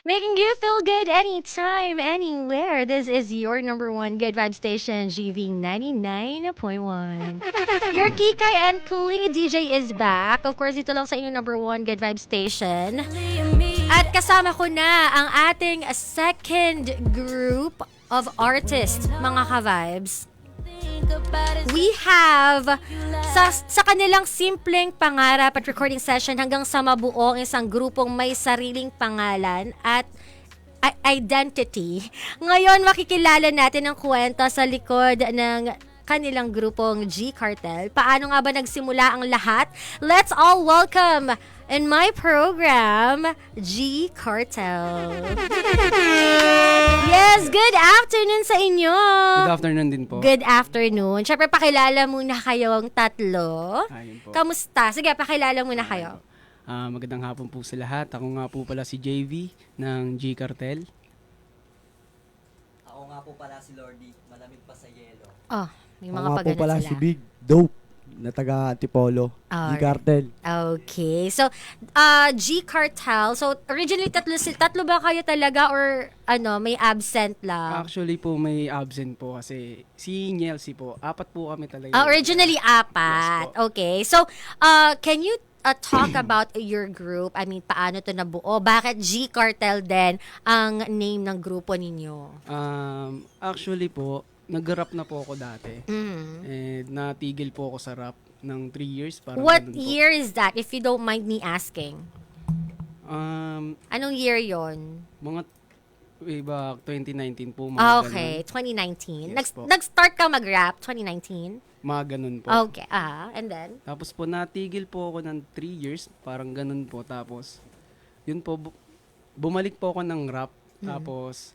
Making you feel good anytime, anywhere. This is your number one good vibe station, GV 99.1. Your Kikay and Kulinga DJ is back. Of course, ito lang sa inyong number one good vibe station. At kasama ko na ang ating second group of artists, mga ka-vibes. We have sa kanilang simpleng pangarap at recording session hanggang sa mabuo ang isang grupong may sariling pangalan at identity. Ngayon makikilala natin ang kwento sa likod ng kanilang grupong G Cartel. Paano nga ba nagsimula ang lahat? Let's all welcome in my program, G Cartel. Yes, good afternoon sa inyo. Good afternoon din po. Good afternoon. Siyempre, pakilala muna kayong tatlo. Ayun po. Kamusta? Sige, pakilala muna kayo. Magandang hapon po sa lahat. Ako nga po pala si JV ng G Cartel. Ako nga po pala si Lordy, malamig pa sa yelo. Oh, may Ako mga nga po pagano pala sila. si Big Dope na taga Antipolo, Alright. G Cartel. Okay. So, G Cartel. So, originally tatlo ba kayo talaga or may absent lang? Actually po may absent po kasi si Nielsi po. Apat po kami talaga. Originally Yes apat. po. Okay. So, can you talk about your group? I mean, paano to nabuo? Bakit G Cartel din ang name ng grupo ninyo? Actually po, nag-rap na po ako dati. Mm. And natigil po ako sa rap ng 3 years. Parang What ganun po. year is that, if you don't mind me asking? Anong year yon? Mga way back 2019 po. Mga Okay, Yes 2019. po. Nag-start ka mag-rap, 2019? Ganun, mga ganun po. Okay, and then? Tapos po natigil po ako ng 3 years, parang ganun po. Tapos, yun po, bumalik po ako ng rap. Tapos,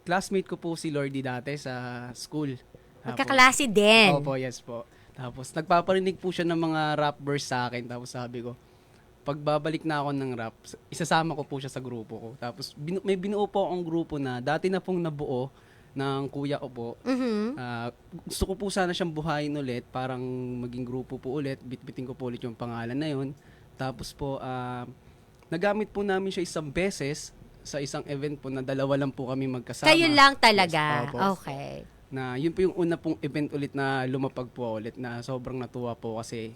classmate ko po si Lordy dati sa school. Tapos, Magkaklase din. Opo, yes po. Tapos, nagpaparinig po siya ng mga rap verse sa akin. Tapos sabi ko, pagbabalik na ako ng rap, isasama ko po siya sa grupo ko. Tapos, may binuo po akong grupo na dati na pong nabuo ng kuya ko po. Mhm. Gusto ko po sana siyang buhayin ulit, parang maging grupo po ulit, bitbitin ko po ulit yung pangalan na yun. Tapos po, nagamit po namin siya isang beses sa isang event po na dalawa lang po kami magkasama. Kayo lang talaga. Yes, opo. Okay. Na yun po yung una pong event ulit na lumapag po ulit na sobrang natuwa po kasi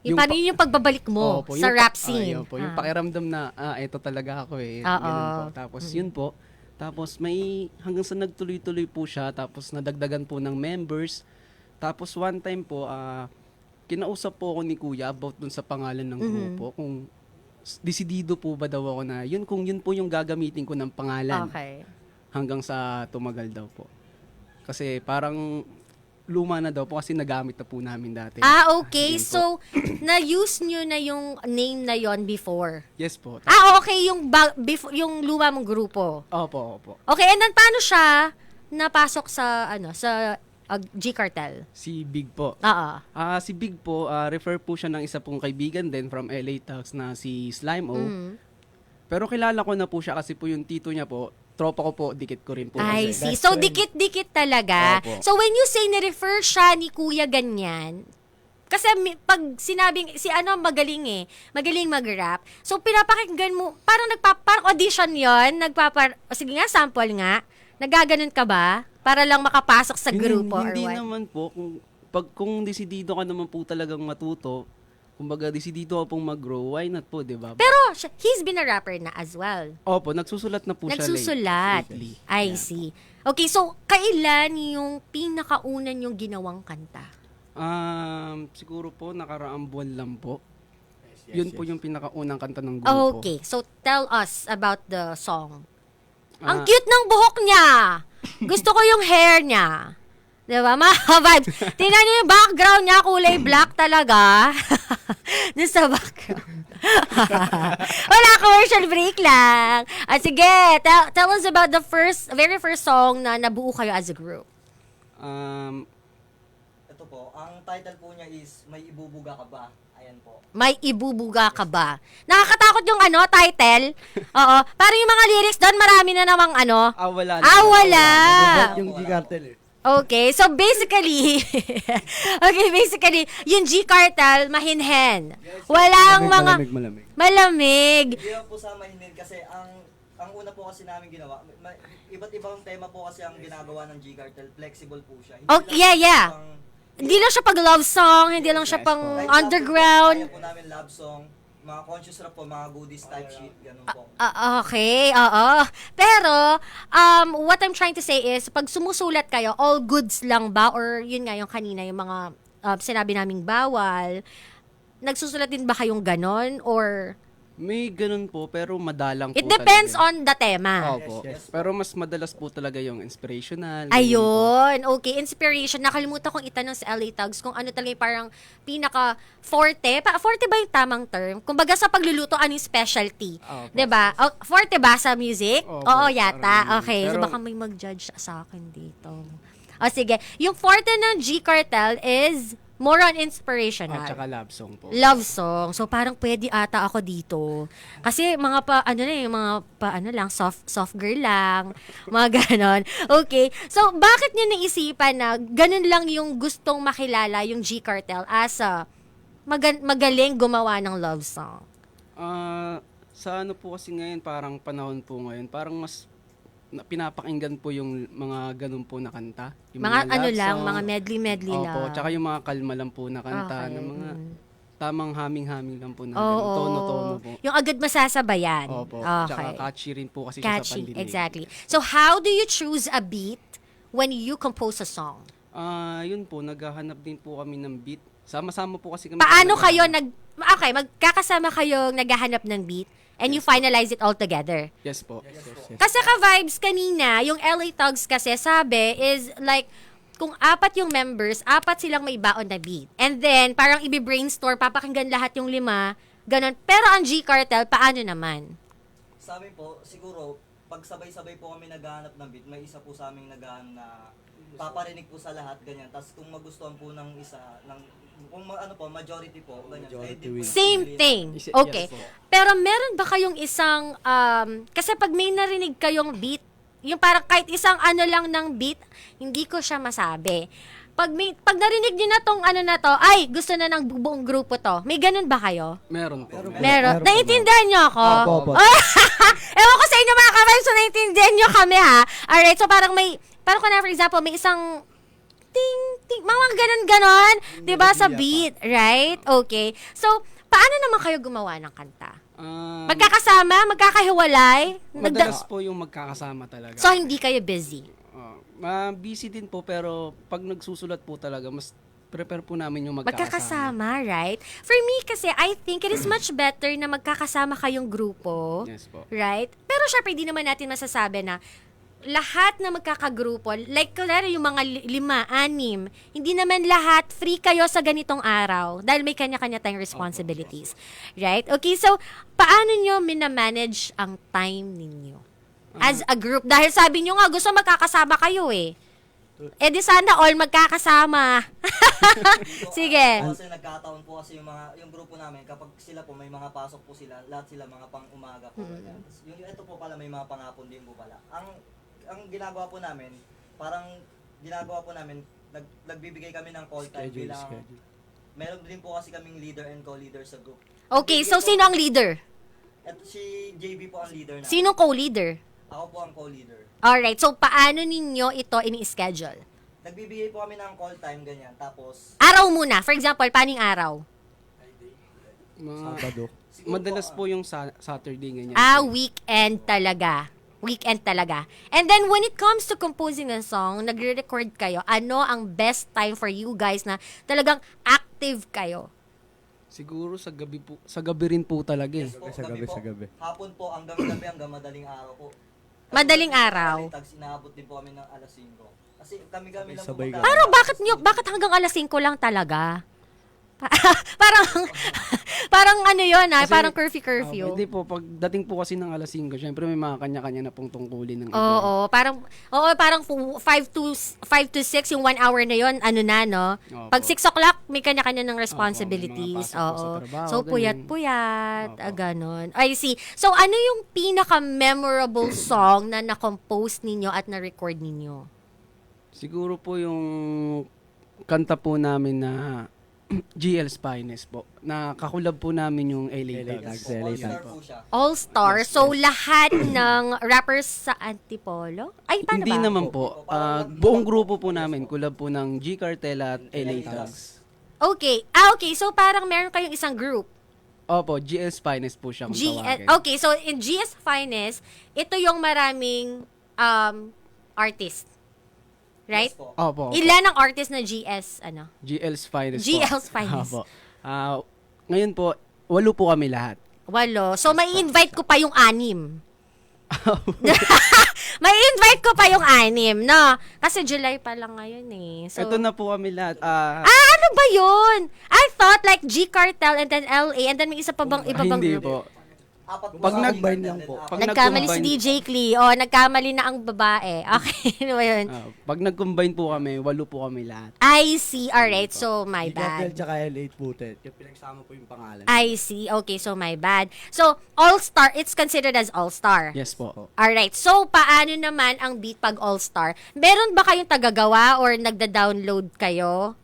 Paano yung pagbabalik mo Opo, sa yung rap scene? Ayun po, yung pakiramdam na, ito talaga ako eh. Oo. Ganun po. Tapos yun po. Tapos may, hanggang sa nagtuloy-tuloy po siya, tapos nadagdagan po ng members. Tapos one time po, kinausap po ako ni Kuya about dun sa pangalan ng grupo. Kung desidido po ba daw ako na, kung yun po yung gagamitin ko ng pangalan. Okay. Hanggang sa tumagal daw po. Kasi parang luma na daw po kasi nagamit na po namin dati. Okay. Yun po. So, na-use nyo na yung name na yon before? Yes po. Okay. Yung luma mong grupo. Opo, opo. Okay, and then paano siya napasok sa G Cartel? Si Big po. Oo. Si Big po, refer po siya ng isa pong kaibigan din from LA Talks na si Slime O. Pero kilala ko na po siya kasi po yung tito niya po, tropa ko po, dikit ko rin po. I kasi. see. So, dikit-dikit talaga. Opo. So, when you say na-refer siya ni Kuya ganyan, kasi pag sinabing, magaling magaling mag-rap. So, pinapakinggan mo, parang audition yon sige nga, sample nga. Nagaganon ka ba? Para lang makapasok sa grupo or Hindi what? naman po. Kung desidido ka naman po talagang matuto, kumbaga desidido ka pong mag-grow, why not po, di ba? Pero, he's been a rapper na as well. Opo, nagsusulat na po Nagsusulat. siya lately. I see. Okay, so, kailan yung pinakaunan yung ginawang kanta? Siguro po, nakaraang buwan lang po. Yun po yung pinakaunang kanta ng grupo. Okay, so tell us about the song. Ah, Ang cute ng buhok niya. Gusto ko yung hair niya. Diba? Mga vibes. Tingnan niyo yung background niya, kulay black talaga. Doon sa background. Wala, commercial break lang. Sige, tell us about the very first song na nabuo kayo as a group. Ito po, ang title po niya is May Ibubuga Ka Ba? Ayan po. May ibubuga ka ba? Nakakatakot yung title. Oo. Parang yung mga lyrics doon, marami na namang wala. wala. Yung G Cartel eh. Okay, so basically, yung G-Cartel, mahinhen. Walang mga Malamig. malamig. Hindi lang po sa mahinin kasi ang una po kasi namin ginawa, iba't ibang tema po kasi ang ginagawa ng G-Cartel, flexible po siya. Hindi Oh, lang yeah, po yeah. pang- Hindi lang siya pag love song, hindi lang siya Yes, pang po. kahit underground. Kaya po namin love song, mga conscious rap po, mga goodies type shit, ganun po. Okay, oo. Pero, what I'm trying to say is, pag sumusulat kayo, all goods lang ba? Or yun nga, yung kanina, yung mga sinabi naming bawal, nagsusulat din ba kayong ganon? Or, May ganun po, pero madalang po it depends talaga. on the tema. Opo. Yes. Pero mas madalas po talaga yung inspirational. ganun po. Ayun, okay, inspiration. Nakalimutan kong itanong sa LA Tugs kung ano talaga yung parang pinaka-forte. Forte ba yung tamang term? Kumbaga sa pagluluto, ano yung specialty? Opo. 'Di ba? Forte ba sa music? Opo, Oo, yata. parang- Okay, so pero- baka may mag-judge sa akin dito. O sige, yung forte ng G-Cartel is more on inspirational. At saka love song po. Love song. So parang pwede ata ako dito. Kasi mga lang, soft girl lang, mga ganon. Okay. So bakit niyo naisipan na ganun lang yung gustong makilala yung G-Cartel as a magaling gumawa ng love song? Sa ano po kasi ngayon, parang panahon po ngayon, parang mas pinapakinggan po yung mga ganun po na kanta. Yung Mga ano love lang, song. mga medley lang. Opo, tsaka yung mga kalma lang po na kanta, Okay, ng mga mm. tamang haming-haming lang po na Oo. ganun, tono-tono po. Yung agad masasabayan. Opo, Okay. tsaka catchy rin po kasi siya sa Catchy, pandinig. exactly. So how do you choose a beat when you compose a song? Yun po, naghahanap din po kami ng beat. Sama-sama po kasi kami. Paano kayo magkakasama kayong naghahanap ng beat and you finalize it all together? Yes po. Kasi ka-vibes kanina, yung LA Tugs kasi sabi is like, kung 4 yung members, 4 silang may baon na beat. And then, parang i-brainstorm, papakinggan lahat yung 5, ganun. Pero ang G-Cartel, paano naman? Sa amin po, siguro, pag sabay-sabay po kami naghahanap ng beat, may isa po sa aming naghahanap na paparinig po sa lahat, ganyan. Tapos kung magustuhan po ng isa, kung majority po, ganyan. Majority pwede po wins. Same piliin. thing. Yes Okay. po. Pero meron ba kayong isang, kasi pag may narinig kayong beat, yung parang kahit isang ano lang ng beat, hindi ko siya masabi. Pag narinig niyo na tong ano na to, ay, gusto na ng buong grupo to. May ganun ba kayo? Meron po. Meron po. Meron. Naiintindihan niyo ako? Opo. Ewan ko sa inyo mga ka-vibes, so naiintindihan niyo kami ha. Alright, so parang for example, may isang ting, mga ganon, di ba, sa beat, right? Okay. So, paano naman kayo gumawa ng kanta? Magkakasama? Magkakahiwalay? Madalas po yung magkakasama talaga. So, hindi kayo busy? Busy din po, pero pag nagsusulat po talaga, mas prepare po namin yung magkakasama. Magkakasama, right? For me kasi, I think it is much better na magkakasama kayong grupo. Yes po. Right? Pero syempre, di naman natin masasabi na lahat na magkakagrupo, like kunwari yung mga 5, 6, hindi naman lahat free kayo sa ganitong araw dahil may kanya-kanya tayong responsibilities. Right? Okay, so paano nyo minamanage ang time ninyo as a group? Dahil sabi nyo nga, gusto magkakasama kayo eh. Eh di sana all magkakasama. Sige. Kasi nagkataon po kasi yung grupo namin, kapag sila po may mga pasok po sila, lahat sila mga pang-umaga po. Yung ito po pala may mga pangapon din po pala. Ang ginagawa po namin, nagbibigay kami ng call time bilang meron din po kasi kaming leader and co-leader sa group. Okay, so sino ang leader? At si JB po ang leader na. Sino co-leader? Ako po ang co-leader. Alright, so paano ninyo ito ini-schedule? Nagbibigay po kami ng call time ganyan. Tapos Araw muna. For example, paano yung araw? Sabado. Madalas po yung Saturday ganyan. Weekend talaga. Weekend talaga. And then, when it comes to composing a song, nagre-record kayo, ano ang best time for you guys na talagang active kayo? Siguro sa gabi po, sa gabi rin po talaga eh. po, Sa gabi. Hapon po hanggang gabi hanggang madaling araw po. Madaling araw? Tags, inaabot din po kami ng alas 5. Kasi kami lang Sabay po ka. Pero bakit hanggang alas 5 lang talaga? parang ano yun parang curfew. Hindi po, pagdating po kasi ng alas 5, syempre may mga kanya-kanya na pong tungkulin ng iba. Oo, parang 5 to 6 yung 1 hour na yon, ano na no. Opo. Pag 6 o'clock may kanya-kanya ng responsibilities. Opo, may mga pasok po sa Oo. trabaho, So puyat-puyat, Opo. ganon. I see. So ano yung pinaka memorable song na na-compose ninyo at na-record ninyo? Siguro po yung kanta po namin na GL's Finest po. Na kakulab po namin yung LA LA Thugs. Thugs. All-star po siya. All-Star. So, lahat ng rappers sa Antipolo? Ay, paano Hindi ba? naman po. Buong grupo po namin. Kulab po ng G Cartel at LA Thugs. Okay. Okay. So, parang meron kayong isang group. Opo, GL's Finest po siya kung tawagin. Okay. So, in GS Finest, ito yung maraming artist. Right? Yes po. Opo. Ilan ang artist na GS, ano? GL's Finest po. GL's Finest. Opo. Ngayon po, 8 po kami lahat. 8. So, may invite ko pa yung 6. May invite ko pa yung 6, no? Kasi July pa lang ngayon eh. So, Ito na po kami lahat. ano ba yun? I thought like G Cartel and then LA and then may isa pa bang iba bang Hindi group? po. Apat po Pag sa nag-combine amin, lang and po. then Pag Nagkamali si nag-combine- DJ Clee. Oh, nagkamali na ang babae. Okay, ano ba yun? Pag nag-combine po kami, 8 po kami lahat. I see. Alright, so my Cartel bad. tsaka L8 Booted. Yung pinagsama po yung pangalan. I see. Okay, so my bad. So, All-Star, it's considered as All-Star. Yes po. Alright, so paano naman ang beat pag All-Star? Meron ba kayong tagagawa or nagda-download kayo?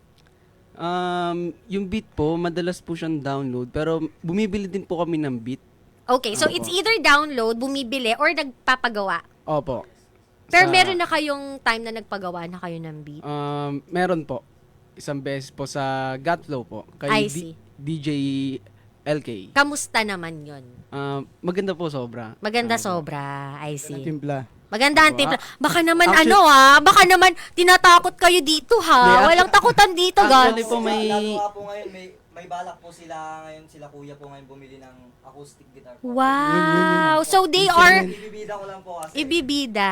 Yung beat po, madalas po siyang download, pero bumibili din po kami ng beat. Okay, so it's either download, bumibili, or nagpapagawa. Opo. Pero Sa- meron na kayong time na nagpagawa na kayo ng beat? Meron po. Isang beses po sa Gotflow po. I Kay see. DJ LK. Kamusta naman yon? Maganda po sobra. Maganda sobra, I see. Timpla. Maganda ang Diba? timpla. Baka naman Actually- baka naman tinatakot kayo dito ha. Hindi, Walang takutan dito, actually guys. po, may- Lalo nga po ngayon, may balak po sila ngayon, sila kuya po ngayon bumili ng acoustic guitar po. Wow. So they are Ibibida ko lang po kasi. ibibida.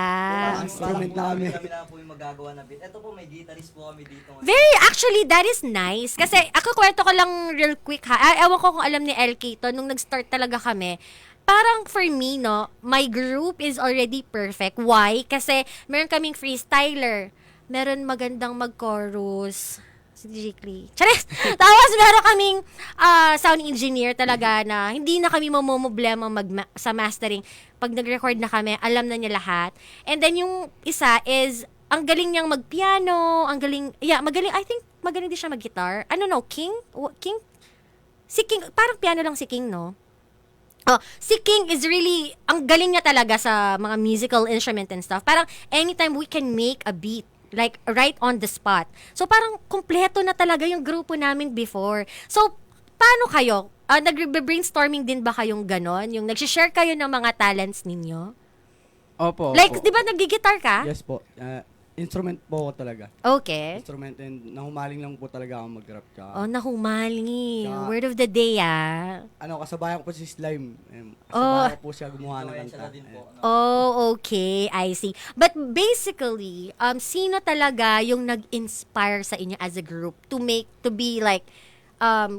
Instrument namin. Kami lang po yung magagawa na beat. Ito po, may guitarist po kami dito ngayon. Very, actually, that is nice. Kasi, ako kwento ko lang real quick ha. Ewan ko kung alam ni LK to, nung nag-start talaga kami, parang for me, no, my group is already perfect. Why? Kasi, meron kaming freestyler. Meron magandang mag-chorus. Si DJ Clee. Charis! Tapos, meron kaming sound engineer talaga na hindi na kami mamomblema sa mastering. Pag nag-record na kami, alam na niya lahat. And then, yung isa is, ang galing niyang mag-piano, ang galing, magaling, I think, magaling din siya mag-guitar. Ano no, King? King? Si King, parang piano lang si King, no? Oh, si King is really, ang galing niya talaga sa mga musical instrument and stuff. Parang, anytime we can make a beat, like, right on the spot. So, parang, kompleto na talaga yung grupo namin before. So, paano kayo? Nag-brainstorming din ba kayong ganon? Yung nag-share kayo ng mga talents ninyo? Opo. Like, opo. di ba nag-guitar ka? Yes po. Instrument po ako talaga. Okay. Instrument and nahumaling lang po talaga ako mag-rap. Tsaka, Oh, nahumali. Tsaka- Word of the day, ah. kasabayan ko po si Slime. Oh. Kasabayan ko po siya gumawa ng Influensya kanta. na din po. No? Oh, okay. I see. But basically, sino talaga yung nag-inspire sa inyo as a group to be like,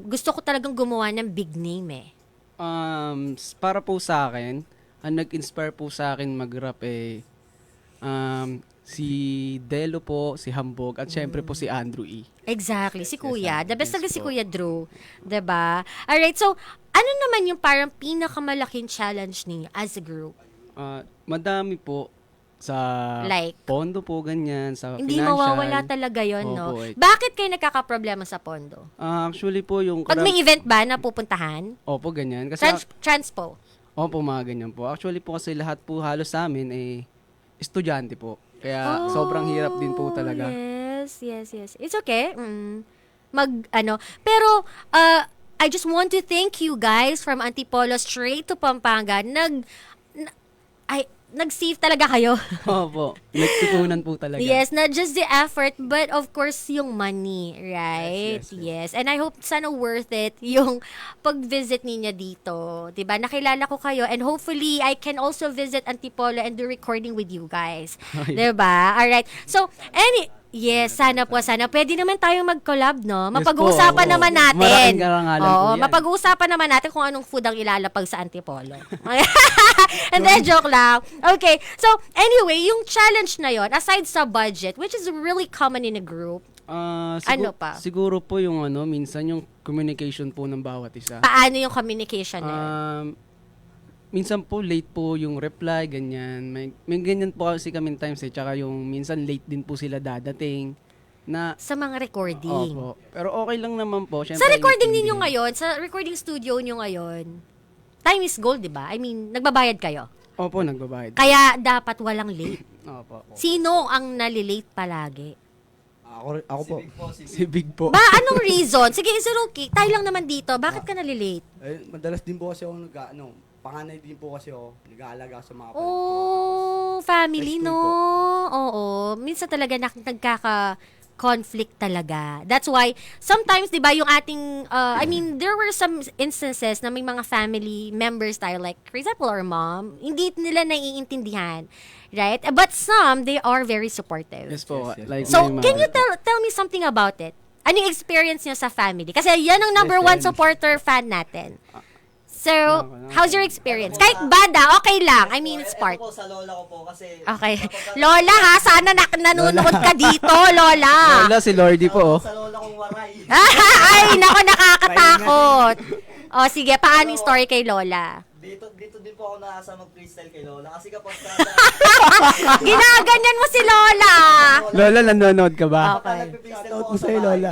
gusto ko talagang gumawa ng big name eh. Para po sa akin, ang nag-inspire po sa akin mag-rap si Delo po, si Hambog, at syempre po si Andrew E. Exactly. Si Kuya. The best Yes talaga si po. Kuya Drew. 'Di ba? Alright, so, ano naman yung parang pinakamalaking challenge niyo as a group? Madami po sa Like? pondo po, ganyan, sa Hindi financial. mawawala talaga yon, no? Opo, eh. Bakit kayo nagkakaproblema sa pondo? Actually po, yung... Pag may event ba na pupuntahan? Opo, ganyan. Kasi, Transpo. opo, mga ganyan po. Actually po kasi lahat po halos sa amin estudyante po. Kaya sobrang hirap din po talaga. Yes. It's okay. Pero, I just want to thank you guys from Antipolo straight to Pampanga. Nag-save talaga kayo. Opo, nagtutunan po talaga. Yes, not just the effort, but of course, yung money, right? Yes. And I hope sana worth it yung pag-visit niya dito. Diba? Nakilala ko kayo and hopefully, I can also visit Antipolo and do recording with you guys. Diba? Alright. So, yes, sana po, sana. Pwede naman tayong mag-collab, no? Mapag-uusapan po, naman oo. natin. Maraming karangalan po yan. Mapag-uusapan naman natin kung anong food ang ilalapag sa Antipolo. And then, joke lang. Okay, so, anyway, yung challenge na yon aside sa budget, which is really common in a group, Ano pa? Siguro po yung minsan yung communication po ng bawat isa. paano yung communication na yun? minsan po late po yung reply, ganyan. May ganyan po kasi kami times eh. Tsaka yung minsan late din po sila dadating. Na, Sa mga recording. opo. Pero okay lang naman po. Sa Syempre, recording intindi. ninyo ngayon, sa recording studio nyo ngayon, time is gold, di ba? I mean, nagbabayad kayo. Opo, nagbabayad. Kaya dapat walang late. Opo. Sino ang nalilate palagi? Ako po. Si Big po. Ba, anong reason? Sige, Sir Rookie, tayo lang naman dito. Bakit ka nalilate? Madalas din po kasi ako panganay din po kasi ako, nag-aalaga sa mga Oh, family, High no? school Oo. Minsan talaga nagkaka-conflict talaga. That's why, sometimes, di ba, yung ating, I mean, there were some instances na may mga family members tayo, like, for example, our mom, hindi nila naiintindihan. Right? But some, they are very supportive. Yes po. Yes, yes. Like, So, may can you mga- tell me something about it? Ano yung experience niyo sa family? Kasi yan ang number one supporter fan natin. So, how's your experience? Kahit bada, okay lang. I mean, it's part. Ito po sa lola ko po kasi... Okay. Lola ha, sana nanonood ka dito, Lola. Lola, si Lordy po. Oh. Sa lola kong waray. Ay, nako, nakakatakot. O, sige, paano yung story kay Lola? Dito din po ako naasa mag-freestyle kay lola kasi kapag Ginaganyan mo si Lola. Lola, nanonood ka ba? Okay. nagpe-freestyle Shoutout po po ako sa sa'yo, bahay, Lola.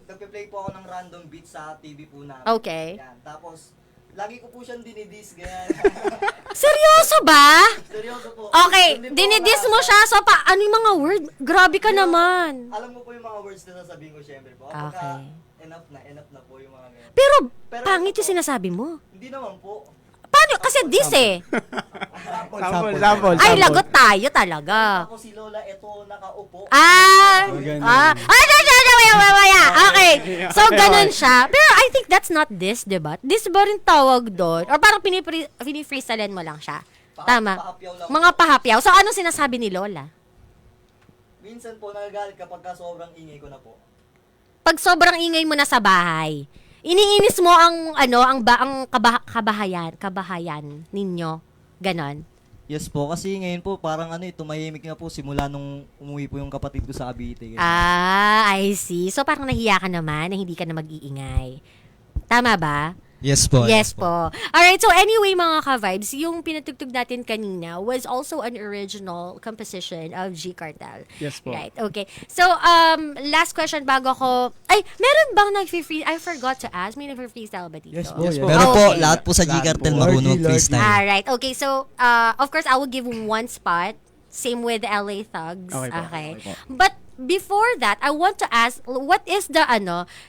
nagpe-play po ako ng random beat sa TV po namin. Okay. Yan. Tapos, lagi ko po siyang dinidis, ganyan. Seryoso ba? Seryoso po. Okay, Yun din po dinidis ang mo nasa- siya. So, ano yung mga word? Grabe ka naman. Alam mo po yung mga words na sasabihin ko syempre po. Okay. Kapag enough na po yung mga ganyan. Pero, Pero pangit ito yung po, sinasabi mo. Hindi naman po. Paano? Kasi this eh. Sample. Ay, lagot tayo talaga. Ako si Lola, eto nakaupo. Ganun. Waya. Okay. So, ganun siya. Pero I think that's not this, diba? This ba rin tawag doon? Or parang pinifreestylean mo lang siya? Tama. Pahapyaw lang. Mga pahapyaw. So, anong sinasabi ni Lola? Minsan po nagagalit kapag ka sobrang ingay ko na po. Pag sobrang ingay mo na sa bahay, iniinis mo ang kabahayan ninyo. Ganon. Yes po, kasi ngayon po parang tumahimik nga po simula nung umuwi po yung kapatid ko sa Cavite. I see. So, parang nahiya ka naman na hindi ka na mag-iingay. Tama ba? Yes po. Yes po. Alright, so anyway mga ka-vibes, yung pinatugtog natin kanina was also an original composition of G Cartel. Yes po. Right, okay. So, last question bago ko, meron bang nag-free, I forgot to ask, may nag-freestyle ba dito? Yes po, Yes po. Pero po, Okay. lahat po sa G-Cartel Lordy, marunong Lordy. freestyle. Alright, okay. So, of course, I will give one spot. Same with LA Thugs. Okay po. Okay. Okay po. But before that, I want to ask, what is the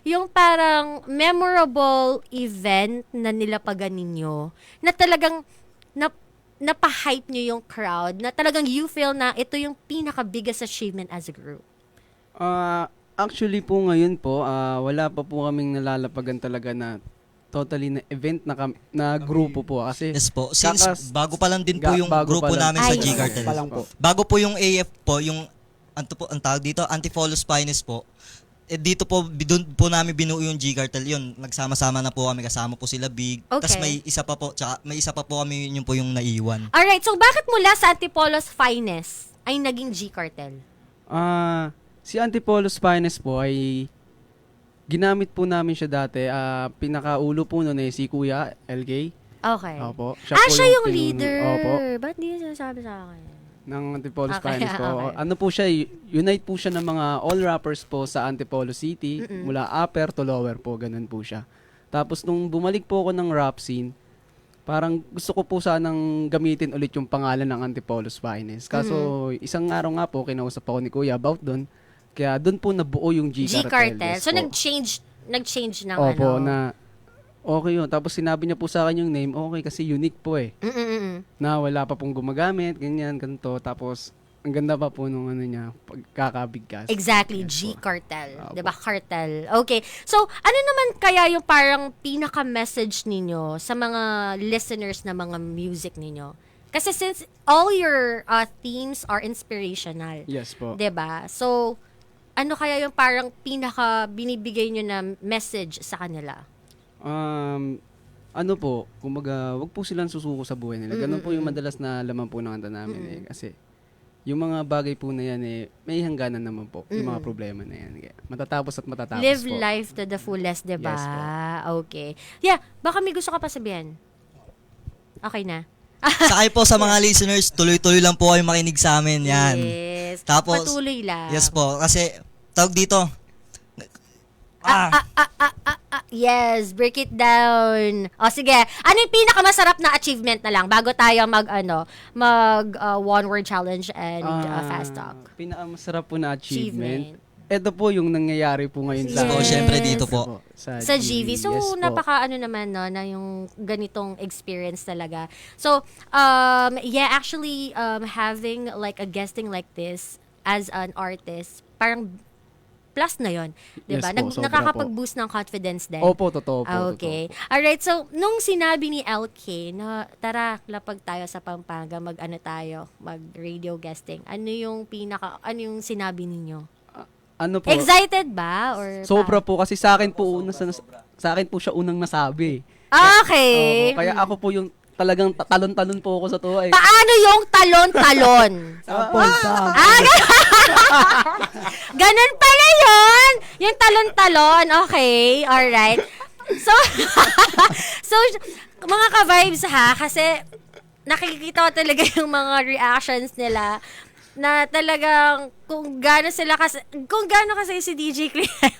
yung parang memorable event na nilapagan ninyo na talagang napahype nyo yung crowd, na talagang you feel na ito yung pinaka-biggest achievement as a group? Actually po ngayon po, wala pa po kaming nalalapagan talaga na totally na event na grupo po. Kasi Yes po. Since bago pa lang din po yung bago grupo pa lang. namin sa Ay, G-Cartel. Pa lang po. Bago po yung AF po, yung ang tawag dito, Antifolus Finest po. Dito po, doon po namin binuo yung G-Cartel. Yun, nagsama-sama na po kami. Kasama po sila Big. Okay. Tapos may isa pa po kami, yun po yung naiwan. Alright, so bakit mula sa Antipolos Finest ay naging G-Cartel? Si Antipolos Finest po ay ginamit po namin siya dati. Pinakaulo po nun si Kuya LK. Okay. Opo. Siya po yung pinuno- leader. Opo. Ba't di niya sinasabi sa akin? Ng Antipolo Okay, Finest po. okay. Ano po siya, unite po siya ng mga all rappers po sa Antipolo City, mula upper to lower po, ganun po siya. Tapos nung bumalik po ako ng rap scene, parang gusto ko po sanang gamitin ulit yung pangalan ng Antipolos Finest. Kaso isang araw nga po, kinausap ako ni Kuya about doon. Kaya doon po nabuo yung G-Cartel. G-Cartel. Yes So, po. nag-change ng Opo, na okay yun. Tapos sinabi niya po sa akin yung name, okay kasi unique po eh. Na wala pa pong gumagamit, ganyan, ganito. Tapos, ang ganda pa po nung niya, pagkakabigkas. Exactly, Yes po. G-Cartel. Opo. Diba? Cartel. Okay. So, ano naman kaya yung parang pinaka-message ninyo sa mga listeners na mga music ninyo? Kasi since all your themes are inspirational, Yes po. diba? So, ano kaya yung parang pinaka-binibigay nyo na message sa kanila? Ano po, kumbaga, wag po silang susuko sa buhay nila. Ganun po yung madalas na laman po ng kanta namin eh. Kasi, yung mga bagay po na yan eh, may hangganan naman po. Yung mga problema na yan. Kaya, matatapos at matatapos Live po. life to the fullest, diba? Yes po. Okay. Yeah, baka may gusto ka pa sabihin. Okay na. Sakay po sa mga listeners, tuloy-tuloy lang po kayo makinig sa amin. Yan. Yes. Tapos, Patuloy lang. yes po. Kasi, tawag dito. Yes, break it down. O sige, ano yung pinakamasarap na achievement na lang bago tayo mag one word challenge and fast talk. Pinakamasarap po na achievement. Ito po yung nangyayari po ngayon Yes po, syempre dito po. Sa GV. So, Yes po. napaka naman, no, na yung ganitong experience talaga. So, actually, having like a guesting like this as an artist, parang plus na yon, di ba? Yes po, sobra Nakakapag-boost ng confidence din. Opo, totoo po. Okay. Totoo po. Alright, so, nung sinabi ni LK na, tara, lapag tayo sa Pampanga, mag-radio guesting, ano yung sinabi ninyo? Ano po? Excited ba? Or Sobra po kasi sa akin po siya unang nasabi. Okay. Opo, kaya ako po yung talagang talon-talon po ako sa tuwa eh. Paano yung talon-talon? Sample. Ganun pala yun! Yung talon-talon. Okay. Alright. So, so, mga ka-vibes ha, kasi nakikita ko talaga yung mga reactions nila na talagang kung gaano kasi si DJ Clea,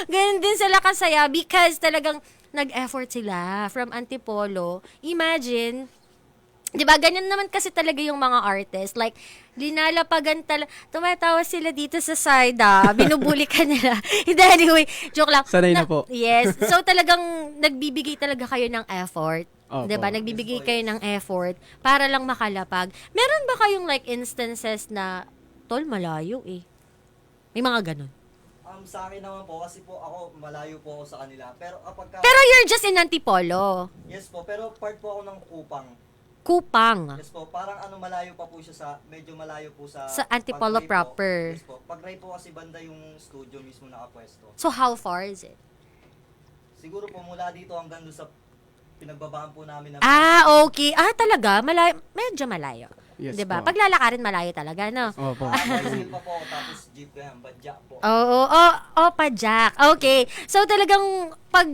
ganun din sila kasaya because talagang nag-effort sila from Antipolo. Imagine, di ba, ganyan naman kasi talaga yung mga artists. Like, linalapagan tumatawa sila dito sa side, binubuli ka nila. Hindi, anyway, joke lang. Sanay na po. Yes. So, talagang nagbibigay talaga kayo ng effort. Opo. Di ba? Nagbibigay kayo ng effort para lang makalapag. Meron ba kayong like instances na, tol, malayo eh. May mga ganun. Sa akin naman po, kasi po ako, malayo po ako sa kanila. Pero kapag Pero you're just in Antipolo. yes po, pero part po ako ng Kupang. Kupang. Yes po, parang malayo pa po siya medyo malayo po sa Antipolo pag-drive po. proper. Yes po, pag-drive po kasi banda yung studio mismo nakapwesto. So how far is it? Siguro po mula dito hanggang doon sa pinagbabaan po namin ng Okay. Talaga? Medyo malayo. Yes Diba? po. Paglalakarin malayo talaga, no? Opo. bicycle pa po ako, tapos jeep yan, badya po. Pajak. Okay. So talagang pag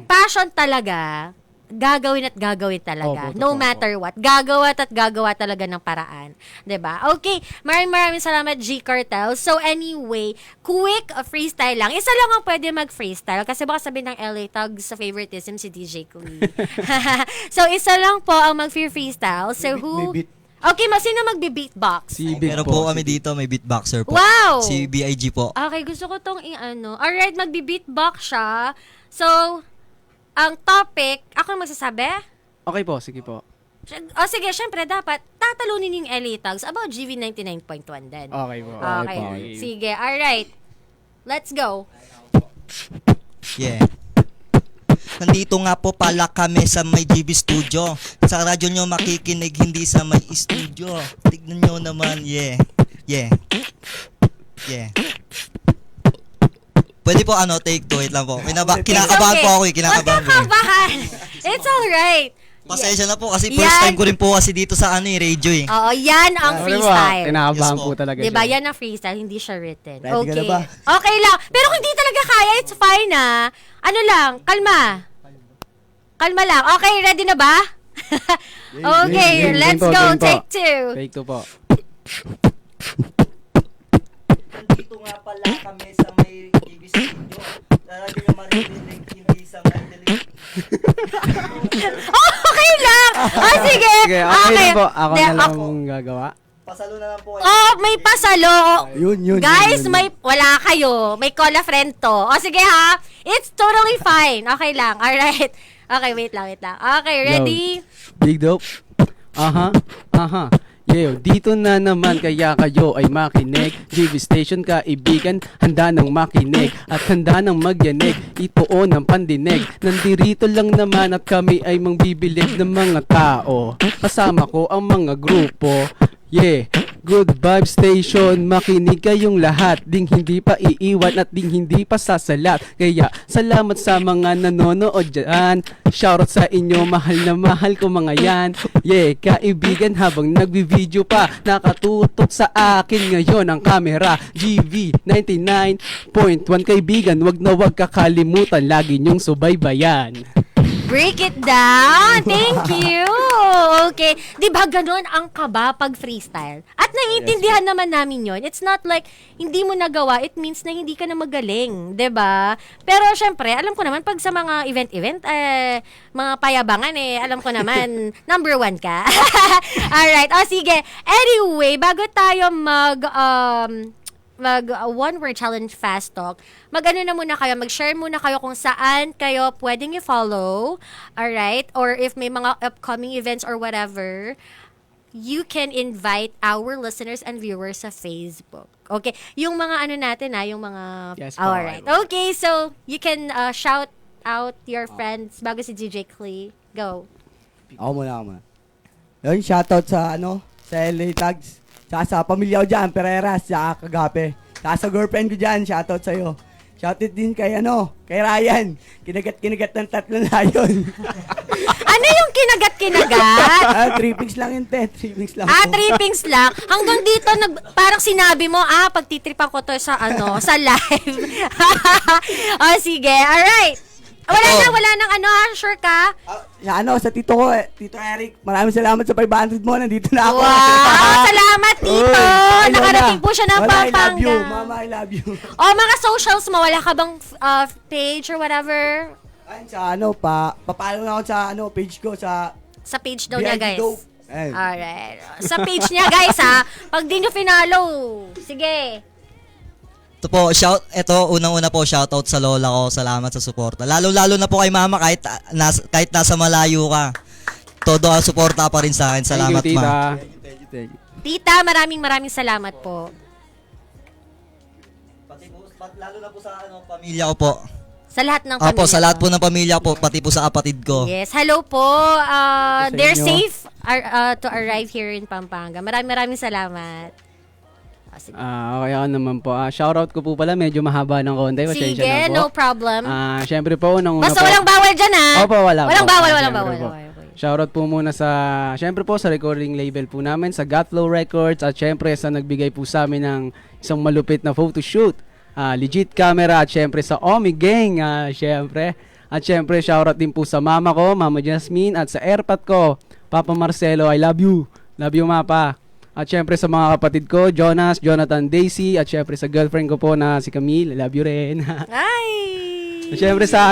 passion talaga, gagawin at gagawin talaga. Opo, No totoo matter what. Gagawa talaga ng paraan. 'Di ba? Okay. Maraming salamat, G Cartel. So anyway, quick freestyle lang. Isa lang ang pwede mag-freestyle kasi baka sabihin ng LA Thugs sa favoritism si DJ Clee. So isa lang po ang mag-freestyle. So who... May beat. Okay, sino magbe-beatbox? Si Big Meron po kami dito, may beatboxer po. Wow! Si BIG po. Okay, gusto ko tong Alright, magbe-beatbox siya. So, ang topic, ako ang magsasabi? Okay po, sige po. Sige, syempre, dapat tatalunin yung LA Thugs about GV 99.1 din. Okay po. Okay. Sige, alright. Let's go. Yeah. Nandito nga po pala kami sa may GB Studio. Sa radyo nyo makikinig, hindi sa may studio. Tignan nyo naman, yeah. Pwede po take 2, wait lang po. Kinakabahan po ako kinakabahan po. Kinakabahan. It's alright. Pasensya na po kasi first time ko rin po kasi dito sa radio eh. Oo, yan ang freestyle. Kinakabahan Yes po po. talaga Diba? siya. Yan ang freestyle, hindi siya written. Ready ka na ba? Okay lang. Pero kung hindi talaga kaya, it's fine Ano lang, kalma. Kalma lang. Okay, ready na ba? Okay, let's go. Take 2. Take 2 po. Nandito nga pala kami sa may TV studio. Lagi nyo marinig, hindi sa may Okay lang. Sige. Sige, okay lang po. Ako De, na lang ang gagawa. pasalo na lang po. May pasalo. Yun. Guys, wala kayo. May call a friend to. Sige ha. It's totally fine. Okay lang. Alright. Okay, wait lang. Okay, ready? Big dope. Aha. Yeah, dito na naman kaya kayo ay makinig. GV Station kaibigan, handa ng makinig at handa ng magyanig. Ituon ng pandinig. Nandirito lang naman at kami ay mangbibilib ng mga tao. Kasama ko ang mga grupo. Yeah, Good Vibe Station, makinig kayong lahat. Ding hindi pa iiwan at ding hindi pa sasalat. Kaya salamat sa mga nanonood dyan. Shoutout sa inyo, mahal na mahal ko mga yan. Yeah, kaibigan habang nagbi-video pa, nakatutok sa akin ngayon ang camera. GV 99.1 kaibigan, wag na wag kakalimutan, lagi nyong subaybayan. Break it down. Thank you. Okay. Di ba ganun ang kaba pag freestyle? At naiintindihan naman namin yon. It's not like hindi mo nagawa. It means na hindi ka na magaling. Di ba? Pero syempre, alam ko naman pag sa mga event, mga payabangan alam ko naman, number 1 ka. Alright. O sige. Anyway, bago tayo mag one word challenge fast talk, mag-ano na muna kayo, mag-share muna kayo kung saan kayo pwedeng i-follow, alright? Or if may mga upcoming events or whatever, you can invite our listeners and viewers sa Facebook. Okay? Yung mga ano natin yung mga... Yes po. Alright. Okay, so you can shout out your friends bago si DJ Clee. Go. Ako muna. Yun, shoutout sa sa LA Tags. Sa pamilya ko dyan, Pereras, sa Kagape. Sa girlfriend ko dyan, shoutout sa'yo. Shoutout din kay kay Ryan. Kinagat ng 3 layon. Ano yung kinagat-kinagat? 3 pings lang yun, 3 pings lang. 3 pings lang. Hanggang dito, parang sinabi mo, pagtitripan ko to sa sa live. Sige, alright. Wala nang sure ka? Sa tito ko, Tito Eric, maraming salamat sa 500 mo, nandito na ako. Wow, salamat Tito. Uy, Nakarating po siya ng Wala, I love Pampanga. you, Mama, I love you. Mga socials mo, wala ka bang page or whatever? Ay, sa papalo na ako sa page ko, sa Sa page daw niya, VIP guys. Dope. Ayun. Alright. Sa page niya, guys, Pag di nyo finalo, sige. Ito po, unang-una po shoutout sa lola ko. Salamat sa suporta. Lalo-lalo na po kay mama kahit nasa malayo ka. Todo ang suporta pa rin sa akin. Salamat, Thank you, ma. Tita. Thank you. Tita, maraming salamat po. Pati po, lalo na po sa Pamilya ko po. Sa lahat ng pamilya. Opo, sa lahat po ng pamilya ko po, pati po sa kapatid ko. Yes, hello po. They're inyo. safe to arrive here in Pampanga. Maraming salamat. Sige. Okay ako naman po. Shoutout ko po pala, medyo mahaba ng konti. Pasensya Sige, na po. no problem. Syempre po, unang-una Basta po. walang bawal dyan, Opo, wala po. Walang bawal. Syempre po. Shoutout po muna syempre po sa recording label po namin, sa Gotflow Records, at syempre sa nagbigay po sa amin ng isang malupit na photoshoot. Legit Camera, at syempre sa Omi Gang, syempre. At syempre, shoutout din po sa mama ko, Mama Jasmine, at sa airpat ko, Papa Marcelo, I love you. Love you, Mapa. At syempre sa mga kapatid ko, Jonas, Jonathan, Daisy, at syempre sa girlfriend ko po na si Camille, I love you rin. Ay! At syempre sa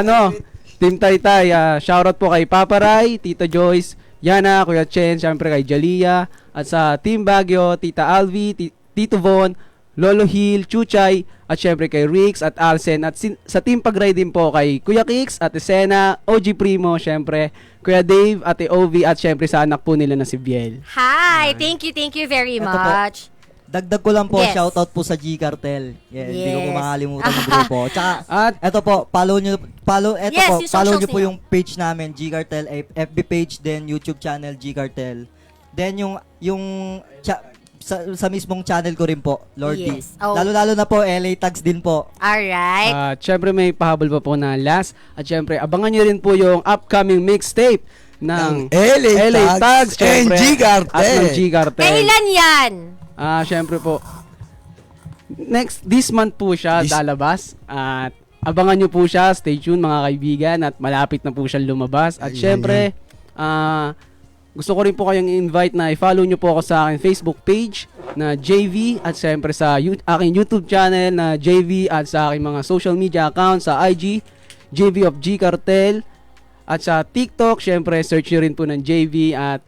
Team Taytay, shoutout po kay Papa Ray, Tita Joyce, Yana, Kuya Chen, syempre kay Jalia, at sa Team Baguio, Tita Alvi, Tito Von, Lolo Hill, Chuchay, at syempre kay Rix at Alsen, at sa Team Pag-Ride din po kay Kuya Kix, Ate Sena, OG Primo, syempre Kuya Dave, Ate Ovi, at syempre sa anak po nila na si Biel. Hi! Thank you very Ito po. much. Dagdag ko lang po, Yes. shoutout po sa G-Cartel. Yeah, Hindi ko po Yes. makalimutan ng grupo. Tsaka, At eto po, follow Yes, yung follow socials nyo po niyo. yung page namin, G-Cartel, FB page, then YouTube channel, G-Cartel. Then sa mismong channel ko rin po, Lordy. Yes. Oh. Lalo-lalo na po, LA Tags din po. Alright. At syempre may pahabol pa po na last. At syempre abangan nyo rin po yung upcoming mixtape ng LA Tags and syempre, G-Cartel. At ng G-Cartel. Kailan yan? Syempre po, this month po siya lalabas. At abangan nyo po siya, stay tuned mga kaibigan, at malapit na po siyang lumabas. At syempre, gusto ko rin po kayong invite na i-follow nyo po ako sa aking Facebook page na JV, at syempre sa aking YouTube channel na JV, at sa aking mga social media accounts sa IG, JV of G Cartel, at sa TikTok, syempre search nyo rin po ng JV, at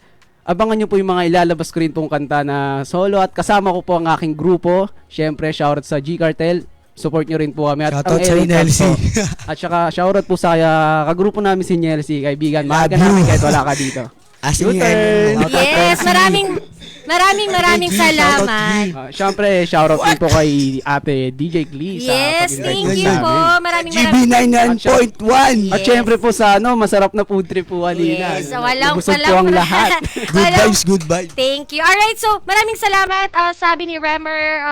abangan nyo po yung mga ilalabas ko rin pong kanta na solo, at kasama ko po ang aking grupo. Syempre, shoutout sa G Cartel. Support nyo rin po kami. At Shoutout ang sa LA Nelsie. Tags po. At saka shoutout po sa kagrupo namin si Nelsie, kaibigan. Mahal ka Love you. namin kahit wala ka dito. Asin Yes, maraming salamat. Syempre, shoutout din po kay Ate DJ Glee sa Yes, pag-invite thank mo you sa po. amin. Maraming GB maraming 99.1. At syempre po sa masarap na food trip po kanina. Yes, walang Nabusog po ang lahat. Good vibes. Thank you. Alright, so maraming salamat. Sabi ni Remer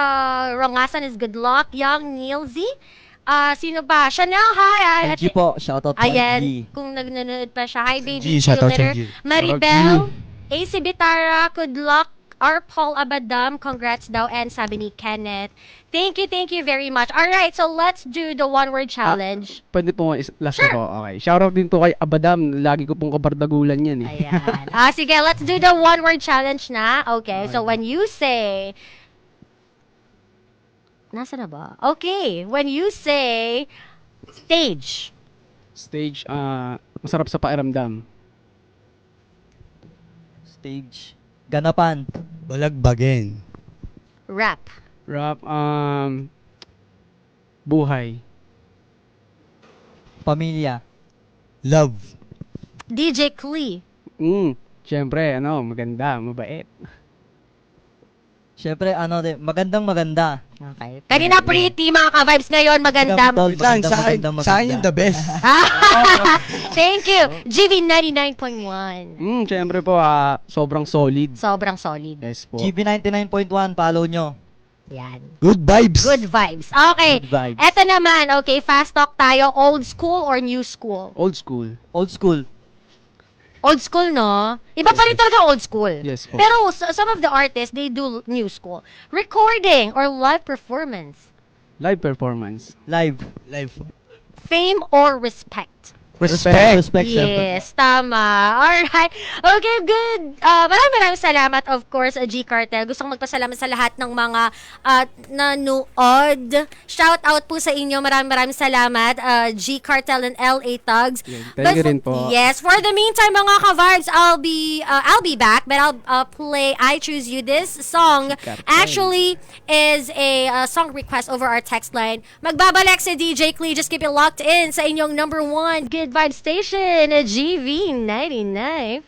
Rongasan is good luck. Young Neilzy. Sino ba? Chanel, hi. LG po, shoutout po, LG. Ayan, kung nanonood pa siya. Hi, baby. G, shoutout Later. sa G. Maribel, AC Bitara, good luck. R. Paul Abadam, congrats daw. And sabi ni Kenneth, Thank you very much. Alright, so let's do the one-word challenge. Pwede po last na po. Okay. Shoutout din po kay Abadam. Lagi ko pong kabardagulan yan eh. Ayan. Sige, let's do the one-word challenge na. Okay, so when you say... Nasa na ba? Okay, when you say stage, Stage, masarap sa pakiramdam. Stage. Ganapan. Balagbagin. rap, Rap, buhay. Pamilya. Love. DJ Klee, Siyempre, maganda, mabait. Siyempre, magandang maganda. Okay. Kanina pretty mga ka-vibes ngayon, maganda. Wait lang, sa akin yung the best. Thank you. GV 99.1. Siyempre po, sobrang solid. Sobrang solid. Yes po. GB 99.1, follow nyo. Yan. Good vibes. Good vibes. Okay. Good vibes. Eto naman, okay, fast talk tayo. Old school or new school? Old school. Old school. Old school, no? Iba pa rin talaga old school. Yes po. Pero some of the artists, they do new school. Recording or live performance? Live performance. Live. Live. Fame or respect? Respect. Respect, syempre. Yes, tama. Alright. Okay, good. Maraming salamat, of course, G Cartel. Gusto kong magpasalamat sa lahat ng mga nanood. Shout out po sa inyo. Maraming salamat, G Cartel and LA Thugs. Thank you rin po. Yes, for the meantime, mga ka-vibes, I'll be back, but I'll play I Choose You. This song actually is a song request over our text line. Magbabalik si DJ Klee. Just keep it locked in sa inyong number 1 Good Vibe Station, GV 99.1.